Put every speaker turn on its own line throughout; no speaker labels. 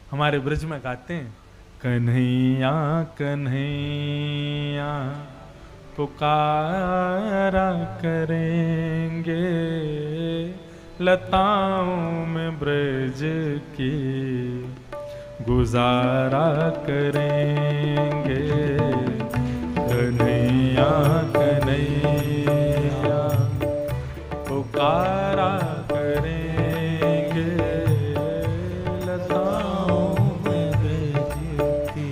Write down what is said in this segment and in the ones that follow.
हमारे ब्रज में गाते हैं, कन्हैया कन्हैया पुकारा करेंगे, लताओं में ब्रज की गुजारा करेंगे। कन्हैया कन्हैया पुकारा करेंगे, लताओं में ब्रज की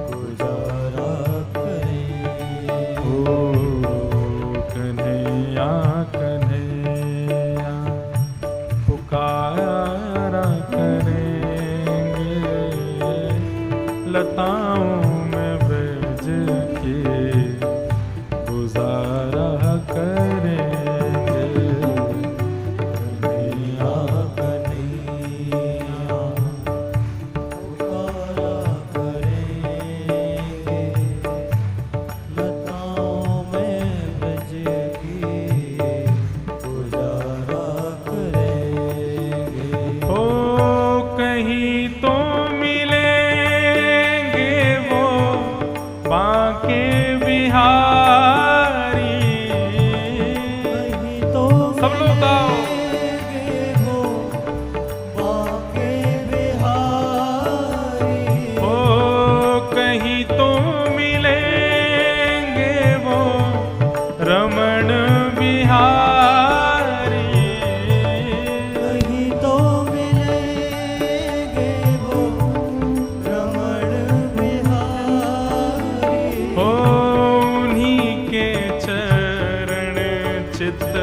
गुजारा करेंगे। ओ कन्हैया कन्हैया पुकारा करेंगे, लताओं में ब्रज की गुजारा करेंगे। कन्हैया कन्हैया पुकारा करेंगे, लताओं में ब्रज की गुजारा करेंगे। ओ कहीं तो मिलेंगे वो बांके बिहारी,
कहीं तो
सब लोग गाओ।
मिलेंगे वो बांके बिहारी,
ओ कहीं तो मिलेंगे वो रमण बिहारी,
कहीं तो मिलेंगे वो रमण बिहारी।
ओ उन्हीं के चरण चित्त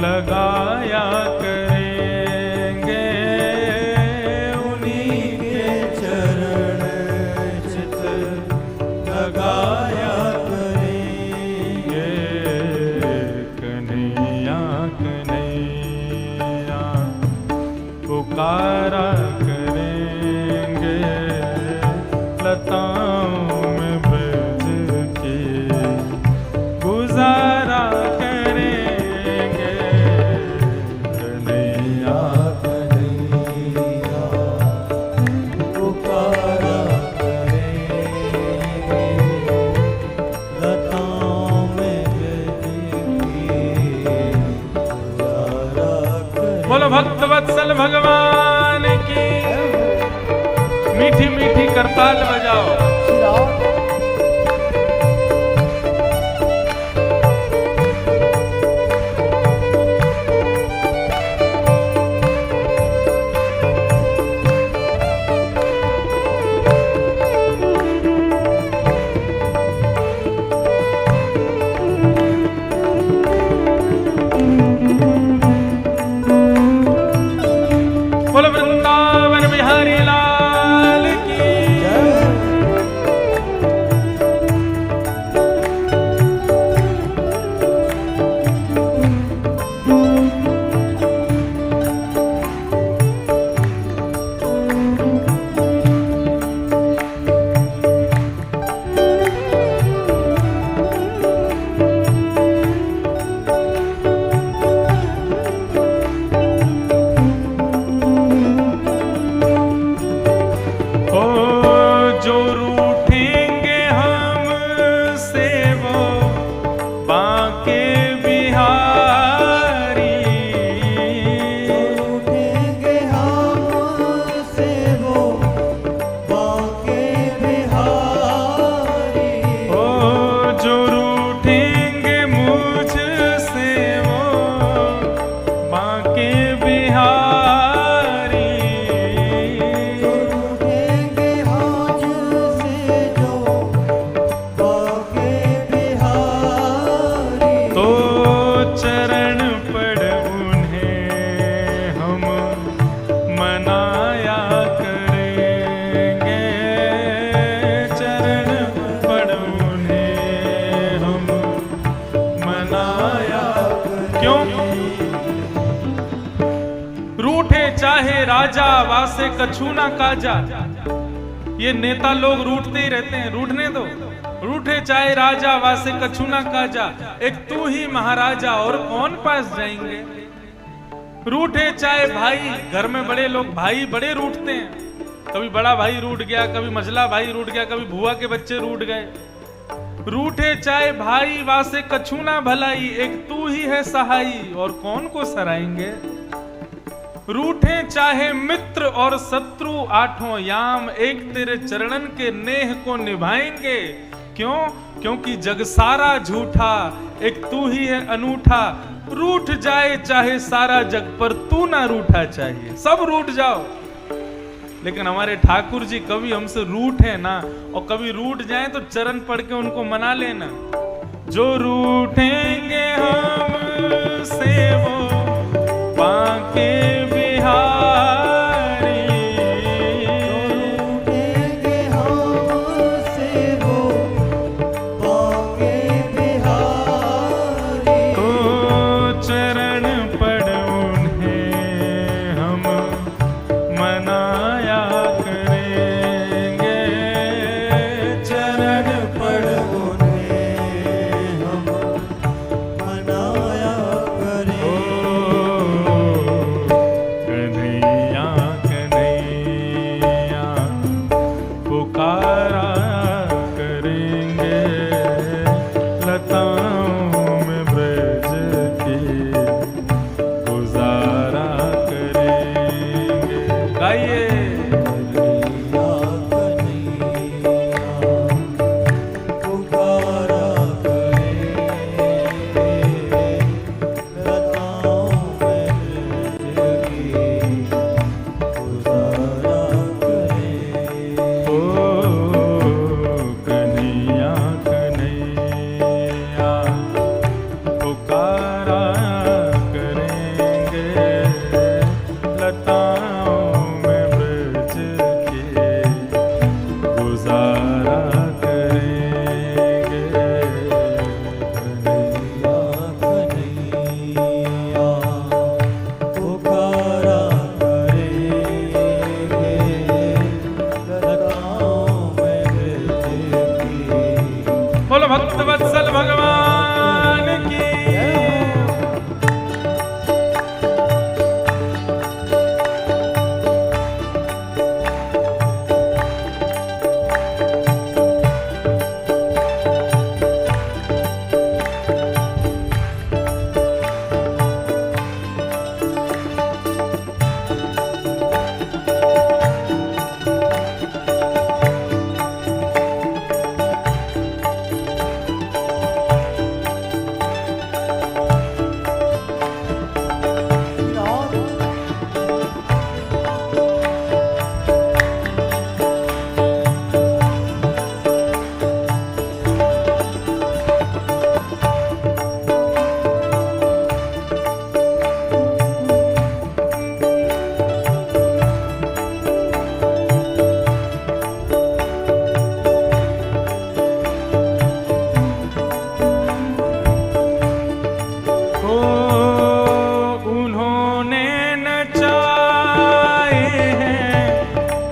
लगाया करेंगे, उन्हीं के चरण चित्त लगाया करेंगे। कन्हैया कन्हैया पुकारा करेंगे, लताओं में ब्रज की गुजारा करेंगे। कन्हैया
कन्हैया पुकारा करेंगे, लताओं में ब्रज की गुजारा करेंगे।
बोलो भक्त वत्सल भगवान की, मीठी मीठी करताल बजाओ। बोलो वृंदावन बिहारी लाल की। चाहे राजा वासे कछु ना काजा। ये नेता लोग रूठते ही रहते हैं, रूठने दो। रूठे चाहे राजा वासे कछु ना काजा, एक तू ही महाराजा और कौन पास जाएंगे। रूठे चाहे भाई, घर में बड़े लोग भाई बड़े रूठते हैं, कभी बड़ा भाई रूठ गया, कभी मझला भाई रूठ गया, कभी बुआ के बच्चे रूठ गए। रूठे चाहे भाई वासे कछु ना भलाई, एक तू ही है सहाई और कौन को सराएंगे। रूठे चाहे मित्र और शत्रु आठों याम, एक तेरे चरणन के नेह को निभाएंगे। क्यों? क्योंकि जग सारा झूठा, एक तू ही है अनूठा। रूठ जाए चाहे सारा जग, पर तू ना रूठा चाहिए। सब रूठ जाओ, लेकिन हमारे ठाकुर जी कभी हमसे रूठे ना, और कभी रूठ जाए तो चरण पढ़ के उनको मना लेना। जो रूठेंगे हमसे वो बांके बिहारी,
रूठेंगे हमसे वो बांके बिहारी।
तो चरण पढ़ उन्हें हम मनाया करेंगे।
चरण पढ़ उन्हें हम मनाया करें।
कन्हैया कन्हैया पुकारा करेंगे, लताओं में ब्रज की गुजारा करेंगे। गाइए
कन्हैया कन्हैया पुकारा करेंगे, लताओं में ब्रज की गुजारा करेंगे।
ओ कन्हैया कन्हैया पुकारा करेंगे, लताओं में ब्रज के गुजारा करेंगे।
कन्हैया कन्हैया पुकारा करेंगे, लताओं में ब्रज की।
बोलो भक्त वत्सल भगवान की। उन्होंने नचाए हैं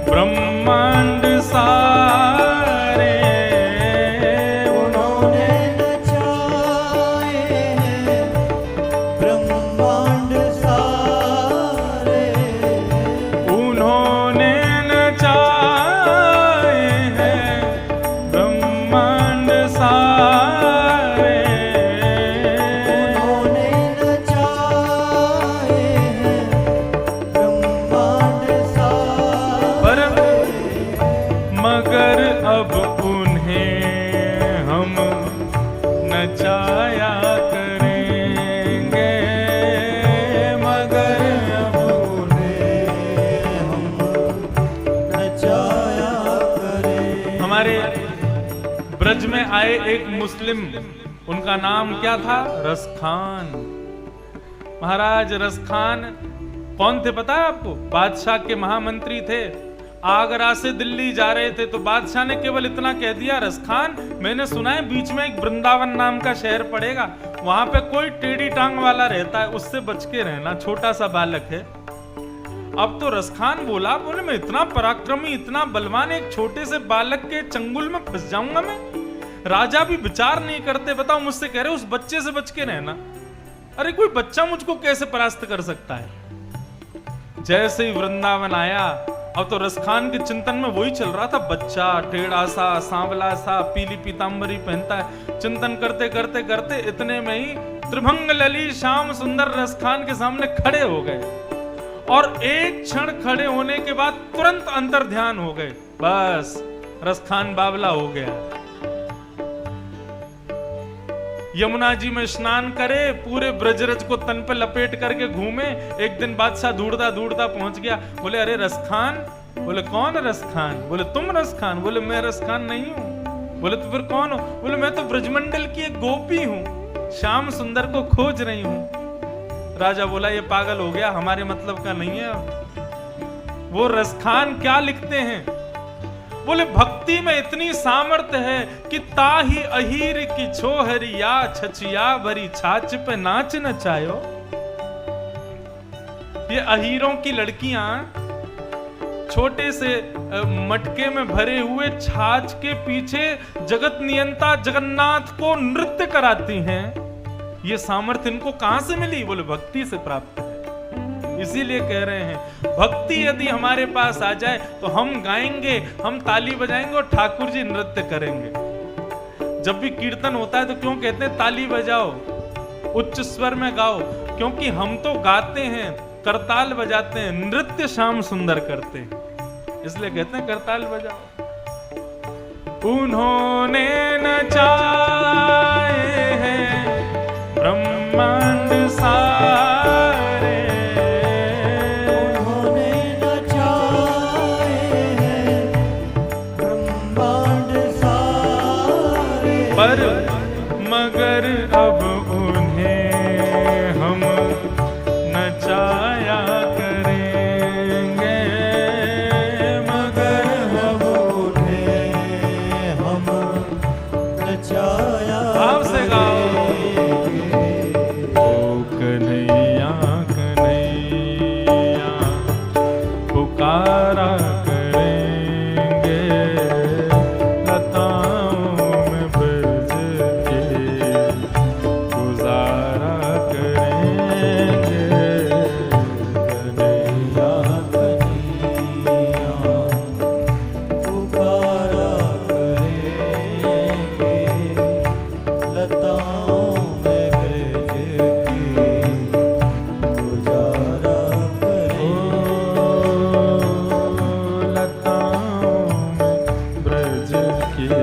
ब्रह्मांड सारे,
उन्होंने नचाए हैं ब्रह्मांड सारे।
उन्होंने नचाए हैं ब्रह्मांड सारे।
उन्होंने नचाए हैं ब्रह्मांड
पर
सारे।
मगर अब उन्हें हम नचाया करेंगे। मगर अब
उन्हें हम नचाया करें।
हमारे ब्रज में आए एक मुस्लिम, उनका नाम क्या था? रसखान। महाराज रसखान कौन थे पता है आपको? बादशाह के महामंत्री थे। आगरा से दिल्ली जा रहे थे तो बादशाह ने केवल इतना कह दिया, रसखान मैंने सुना है बीच में एक वृंदावन नाम का शहर पड़ेगा, वहां पे कोई टेढ़ी टांग वाला रहता है, उससे बच के रहना, छोटा सा बालक है। अब तो रसखान बोला, बोले मैं इतना पराक्रमी इतना बलवान एक छोटे से बालक के चंगुल में फंस जाऊंगा मैं? राजा भी विचार नहीं करते, बताओ मुझसे कह रहे उस बच्चे से बच के रहना। अरे कोई बच्चा मुझको कैसे परास्त कर सकता है? जैसे ही वृंदावन आया, अब तो रसखान के चिंतन में वही चल रहा था। बच्चा टेढ़ा सा, सांवला सा, पीली पीतांबरी पहनता है। चिंतन करते करते करते इतने में ही त्रिभंग लली श्याम सुंदर रसखान के सामने खड़े हो गए, और एक क्षण खड़े होने के बाद तुरंत अंतर ध्यान हो गए। बस रसखान बावला हो गया। यमुना जी में स्नान करे, पूरे ब्रजरज को तन पे लपेट करके घूमे। एक दिन बादशाह ढूंढता ढूंढता पहुंच गया। बोले अरे रसखान। बोले कौन रसखान? बोले तुम रसखान? बोले मैं रसखान नहीं हूं। बोले तो फिर कौन हो? बोले मैं तो ब्रजमंडल की एक गोपी हूं, श्याम सुंदर को खोज रही हूं। राजा बोला ये पागल हो गया, हमारे मतलब का नहीं है। वो रसखान क्या लिखते हैं? बोले भक्ति में इतनी सामर्थ्य है कि ताही अहीर की छोहरिया छचिया भरी छाछ पे नाच नचायो। ये अहीरों की लड़कियां छोटे से मटके में भरे हुए छाछ के पीछे जगत नियंता जगन्नाथ को नृत्य कराती हैं। ये सामर्थ्य इनको कहां से मिली? बोले भक्ति से प्राप्त है। इसीलिए कह रहे हैं भक्ति यदि हमारे पास आ जाए तो हम गाएंगे, हम ताली बजाएंगे और ठाकुर जी नृत्य करेंगे। जब भी कीर्तन होता है तो क्यों कहते हैं ताली बजाओ, उच्च स्वर में गाओ? क्योंकि हम तो गाते हैं, करताल बजाते हैं, नृत्य श्याम सुंदर करते हैं, इसलिए कहते हैं करताल बजाओ। उन्होंने नचाए हैं ब्रह्मांड सारे,
उन्होंने नचाए हैं ब्रह्मांड सारे,
पर मगर अब उन्हें हम नचाया करेंगे,
मगर अब उन्हें हम नचाया
भाव से गाओ। ओ कन्हैया कन्हैया पुकारा करेंगे, लताओं में ब्रज के गुजारा करेंगे।
कन्हैया कन्हैया पुकारा करेंगे, लताओं में ब्रज की गुजारा
लताओं में ब्रज के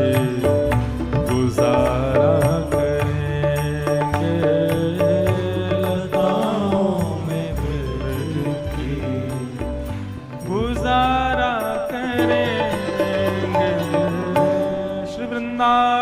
गुजारा करेंगे,
लताओं में ब्रज की
गुजारा करेंगे। श्री वृंदावन